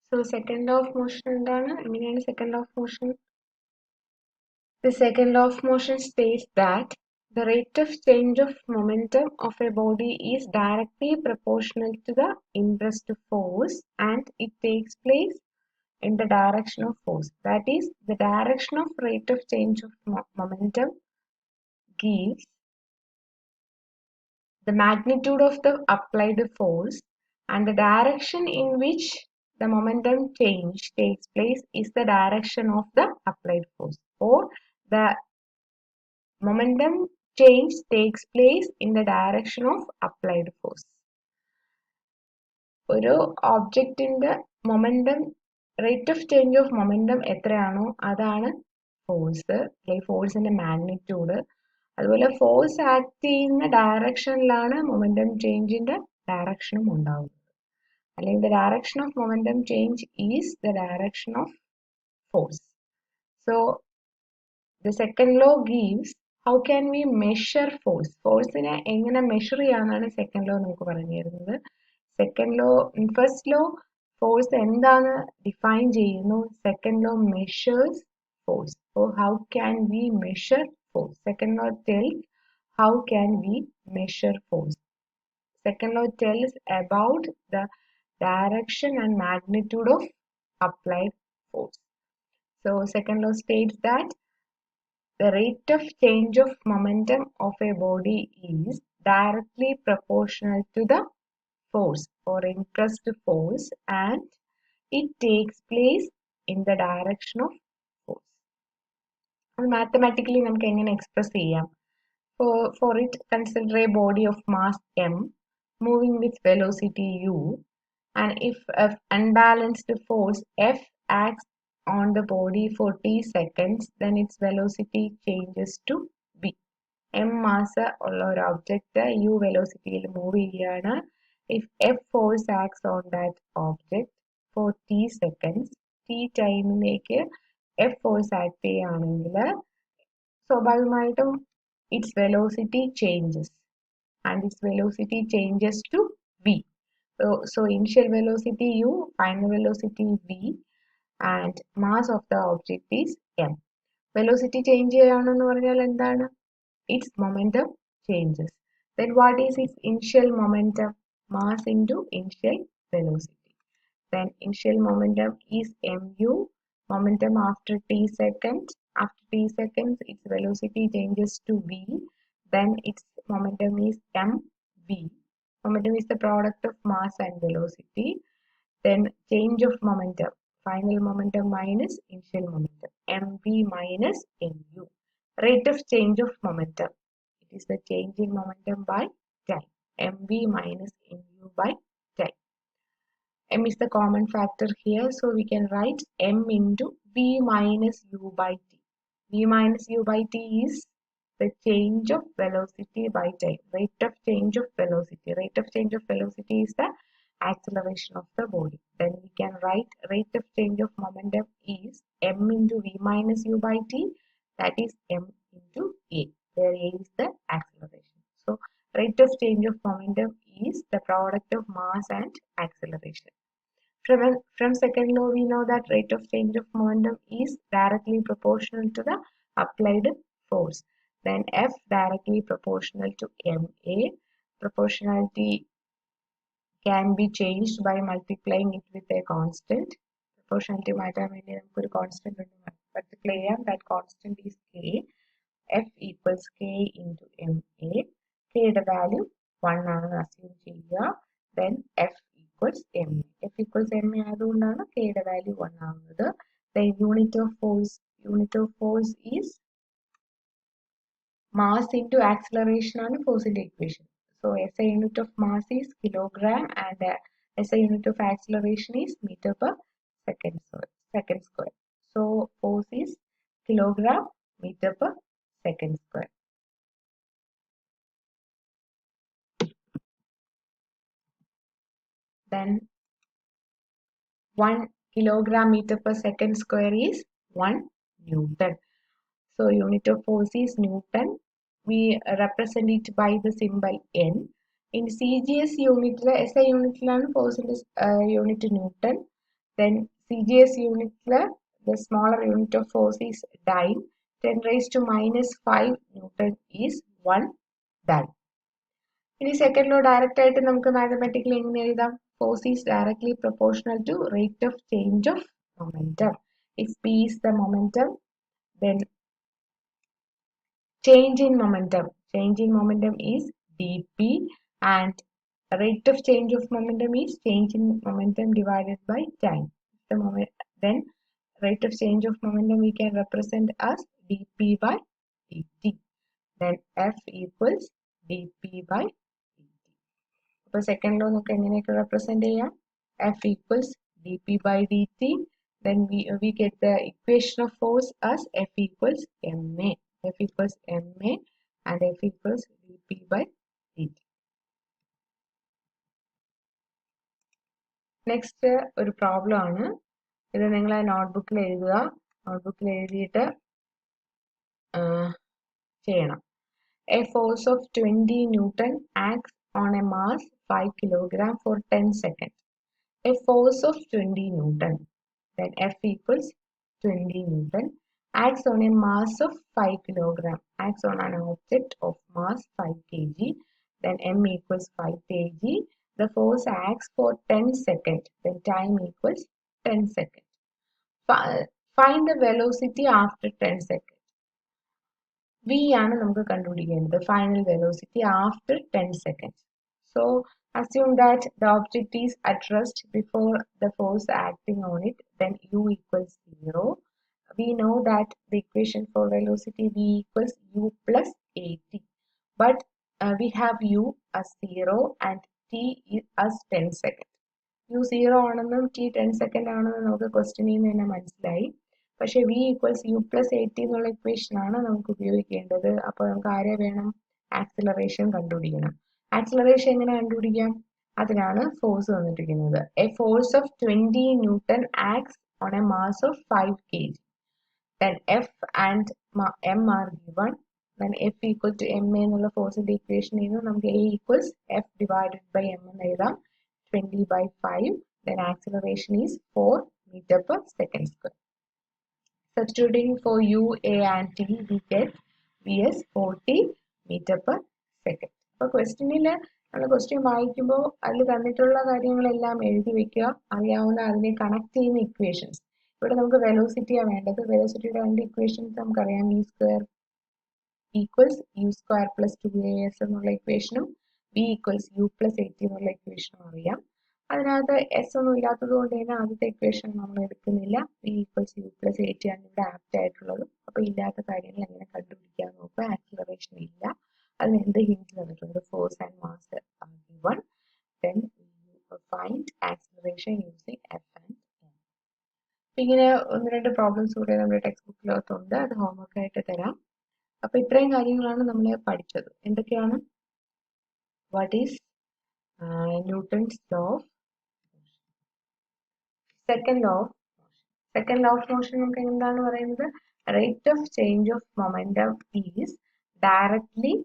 So second law of motion എന്താണ്? എങ്ങനെയാണ് second law of motion? The second law of motion states that the rate of change of momentum of a body is directly proportional to the impressed force and it takes place in the direction of force. That is, the direction of rate of change of momentum gives the magnitude of the applied force, and the direction in which the momentum change takes place is the direction of the applied force, or the momentum change takes place in the direction of applied force. ഒരു ഓബ്ജക്റ്റിന്റെ momentum rate of change of momentum എത്രയാണോ അതാണ് force അല്ലെങ്കിൽ ഫോഴ്സിന്റെ magnitude. അതുപോലെ force act ചെയ്യുന്ന ഡയറക്ഷനിലാണ് momentum ചേഞ്ചിന്റെ ഡയറക്ഷനും ഉണ്ടാവുന്നത്. അല്ലെങ്കിൽ the direction of momentum change is the direction of force. So the second law gives how can we measure force. ഫോഴ്സിനെ എങ്ങനെ മെഷർ ചെയ്യാന്നാണ് സെക്കൻഡ് ലോ നമുക്ക് പറഞ്ഞു തരുന്നത്. Second law, first law force എന്താണ് define ചെയ്യുന്നു. Second law measures force. So how can we measure force? Second law tells how can we measure force. Second law tells about the direction and magnitude of applied force. So second law states that the rate of change of momentum of a body is directly proportional to the force or impressed force and it takes place in the direction of force. Mathematically നമുക്ക് എങ്ങനെ express ചെയ്യാം? For it, consider a body of mass m moving with velocity u, and if an unbalanced force F acts on the body for t seconds, then its velocity changes to v. m mass ഉള്ള ഒരു object u വെലോസിറ്റിയിൽ move ചെയ്യുകയാണ്. If F force acts on that object for t seconds, t ടൈമിലേക്ക് F force act ചെയ്യുകയാണെങ്കിൽ സ്വാഭാവികമായിട്ടും its velocity changes and its velocity changes to v. So initial velocity u, final velocity v, and mass of the object is m. Velocity change ചെയ്യാണെന്ന് പറഞ്ഞാൽ എന്താണ്? Its momentum changes. Then what is its initial momentum? Mass into initial velocity. Then initial momentum is mu. Momentum after t seconds. After t seconds, its velocity changes to v. Then its momentum is mv. Momentum is the product of mass and velocity. Then change of momentum. Final momentum minus initial momentum. mv minus mu. Rate of change of momentum. It is the change in momentum by time. mv minus mu by time. M is the common factor here, so we can write m into v minus u by t. V minus u by t is the change of velocity by time. Rate of change of velocity. Rate of change of velocity is the acceleration of the body. Then we can write rate of change of momentum is m into v minus u by t. That is m into a, where a is the acceleration. So rate of change of momentum is the product of mass and acceleration. From second law, we know that rate of change of momentum is directly proportional to the applied force. Then F directly proportional to ma. Proportionality can be changed by multiplying it with a constant. Proportionality മാറ്റാൻ വേണ്ടി നമുക്കൊരു constant multiply ചെയ്യാം. That constant is k. F equals k into ma. K യുടെ value 1 ആണെന്ന് assume ചെയ്യുക. Then F equals ma. F equals ma ആയതുകൊണ്ടാണ് k യുടെ value 1 ആവുന്നത്. The unit of force is mass into acceleration ആണ് ഫോഴ്സിന്റെ equation. So SI unit of mass is kilogram and SI unit of acceleration is meter per second square. So force is kilogram meter per second square. Then 1 kilogram meter per second square is 1 Newton. So unit of force is Newton. We represent it by the symbol N. In CGS unit, SI unit force unit Newton. Then CGS unit, the smaller unit of force is dyne. 10 raised to minus 5 Newton is 1 dyne. ഇനി second law direct ആയിട്ട് നമുക്ക് mathematically എങ്ങനെ എഴുതാം? Force is directly proportional to rate of change of momentum. If P is the momentum, then change in momentum is dp, and rate of change of momentum is change in momentum divided by time. Then rate of change of momentum we can represent as dp by dt. Then F equals dp by dt. അപ്പോൾ second law നമുക്ക് എങ്ങനെയൊക്കെ represent ചെയ്യാം? F equals dp by dt. Then we get the equation of force as F equals ma. F equals ma and F equals dp by dt. Next ഒരു problem ആണ്. ഇത് നിങ്ങൾ നോട്ട്ബുക്കിൽ എഴുതുക. നോട്ട്ബുക്കിൽ എഴുതിയിട്ട് ചെയ്യണം. A force of 20 Newton acts on a mass 5 kilogram for 10 seconds. A force of 20 Newton, then F equals 20 Newton, acts on a mass of 5 kilogram, acts on an object of mass 5 kg, then M equals 5 kg. The force acts for 10 seconds, then time equals 10 seconds. Find the velocity after 10 seconds. V ആണ് നമുക്ക് കണ്ടുപിടിക്കേണ്ടത്, final velocity after 10 seconds. So assume that the object is at rest before the force acting on it, then U equals 0. We know that the equation for velocity V equals U plus AT, but we have U as 0 and T as 10 seconds. U 0 ആണെന്നും T 10 second ആണെന്നും നമുക്ക് ക്വസ്റ്റ്യനിൽ നിന്ന് തന്നെ മനസ്സിലായി. പക്ഷെ V equals U plus AT എന്നുള്ള equation ആണ് നമുക്ക് ഉപയോഗിക്കേണ്ടത്. അപ്പോൾ നമുക്ക് ആരെ വേണം? ആക്സിലറേഷൻ കണ്ടുപിടിക്കണം. ആക്സിലറേഷൻ എങ്ങനെ കണ്ടുപിടിക്കാം? അതിനാണ് ഫോഴ്സ് തന്നിരിക്കുന്നത്. A force of 20 Newton acts on a mass of 5 kg. Then F and M are given. Then F equal to ma എന്നുള്ള ഫോഴ്സിന്റെ ഇക്വേഷൻ ചെയ്യുന്നു. നമുക്ക് A equals F divided by M എന്ന് എഴുതാം. 20 by 5. Then acceleration is 4 meter per second square. Substituting for U, A and T, we get V as 40 meter per second. അപ്പോൾ ക്വസ്റ്റ്യനിൽ നമ്മൾ question വായിക്കുമ്പോൾ അതിൽ തന്നിട്ടുള്ള കാര്യങ്ങളെല്ലാം എഴുതി വെക്കുക. അറിയാവുന്ന അതിനെ കണക്ട് ചെയ്യുന്ന ഇക്വേഷൻസ്. ഇവിടെ നമുക്ക് വെലോസിറ്റിയാണ് വേണ്ടത്. വെലോസിറ്റിയുടെ രണ്ട് ഇക്വേഷൻസ് നമുക്കറിയാം. V square equals U square plus 2AS എന്നുള്ള ഇക്വേഷനും V ഈക്വൽസ് U പ്ലസ് 80 എന്നുള്ള ഇക്വേഷനും അറിയാം. അതിനകത്ത് എസ് ഒന്നും ഇല്ലാത്തത് കൊണ്ട് തന്നെ ആദ്യത്തെ ഇക്വേഷൻ നമ്മൾ എടുക്കുന്നില്ല. V ഈക്വൽസ് U പ്ലസ് 80 ആണ് ഇവിടെ ആപ്റ്റ് ആയിട്ടുള്ളത്. അപ്പോൾ ഇല്ലാത്ത കാര്യങ്ങൾ എങ്ങനെ കണ്ടുപിടിക്കാൻ നോക്കുക. ആക്സിലറേഷൻ ഇല്ല. അതിന് എന്ത് ഹിന്റ് തന്നിട്ടുണ്ട്? Force and mass are given. Then find acceleration using F and M. ഇങ്ങനെ ഒന്ന് രണ്ട് പ്രോബ്ലംസ് കൂടെ നമ്മുടെ ടെക്സ്റ്റ് ബുക്കിലകത്തുണ്ട്. അത് ഹോംവർക്ക് ആയിട്ട് തരാം. അപ്പൊ ഇത്രയും കാര്യങ്ങളാണ് നമ്മൾ പഠിച്ചത്. എന്തൊക്കെയാണ്? What is Newton's law of second law of motion. Second law of motion നമുക്ക് എന്താണ് പറയുന്നത്? Rate of change of momentum is directly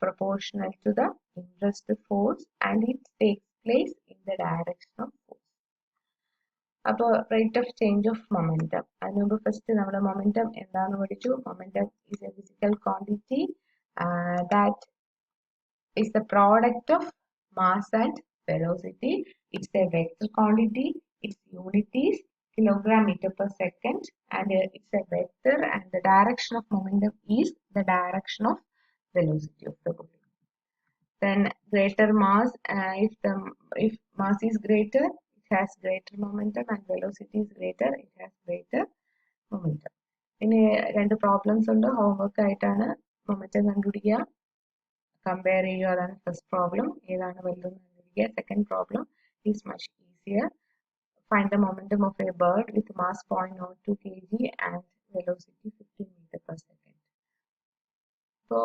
proportional to the inverse force and it takes place in the direction of force. അപ്പോൾ rate of change of momentum, അതിന് മുമ്പ് first നമ്മൾ momentum എന്താണെന്ന് പഠിച്ചു. Momentum is A physical quantity that is the product of mass and velocity. It's A vector quantity. Its unit is kilogram meter per second and it's a vector and the direction of momentum is the direction of velocity of the body. Then greater mass, if mass is greater, it has greater momentum and velocity is greater, it has greater momentum. ഇനി രണ്ട് problems ഉണ്ട്. Homework ആയിട്ടാണ് momentum കണ്ടുപിടിക്കുക, compare ചെയ്യുക. അതാണ് first problem. ഏതാണ് വലുതെന്ന് കണ്ടുപിടിക്കുക. Second problem is much easier. Find the momentum of a bird with mass 0.02 kg and velocity 15 meter per second. So,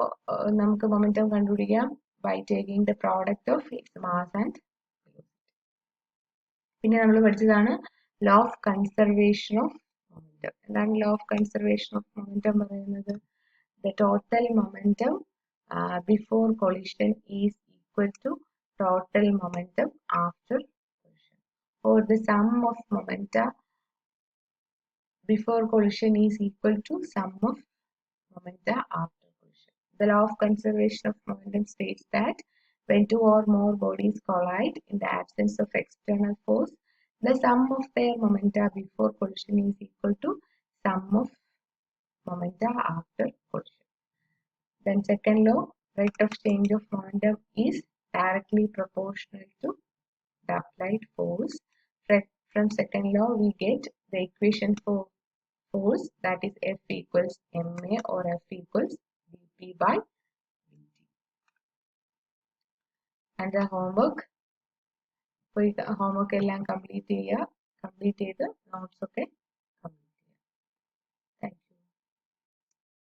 നമുക്ക് momentum കണ്ടുപിടിക്കാം by taking the product of its mass and velocity. പിന്നെ നമ്മൾ പഠിച്ചതാണ് law of conservation of momentum. എന്താണ് law of conservation of momentum പറയുന്നത്? The total momentum before collision is equal to total momentum after collision. or the sum of momenta before collision is equal to sum of momenta after collision. The law of conservation of momentum states that when two or more bodies collide in the absence of external force, the sum of their momenta before collision is equal to sum of momenta after collision. Then second law, rate of change of momentum is directly proportional to the applied force. From second law, we get the equation for force, that is F equals ma or F equals dp by dt. And the homework എല്ലാം complete ചെയ്ത് notes ഒക്കെ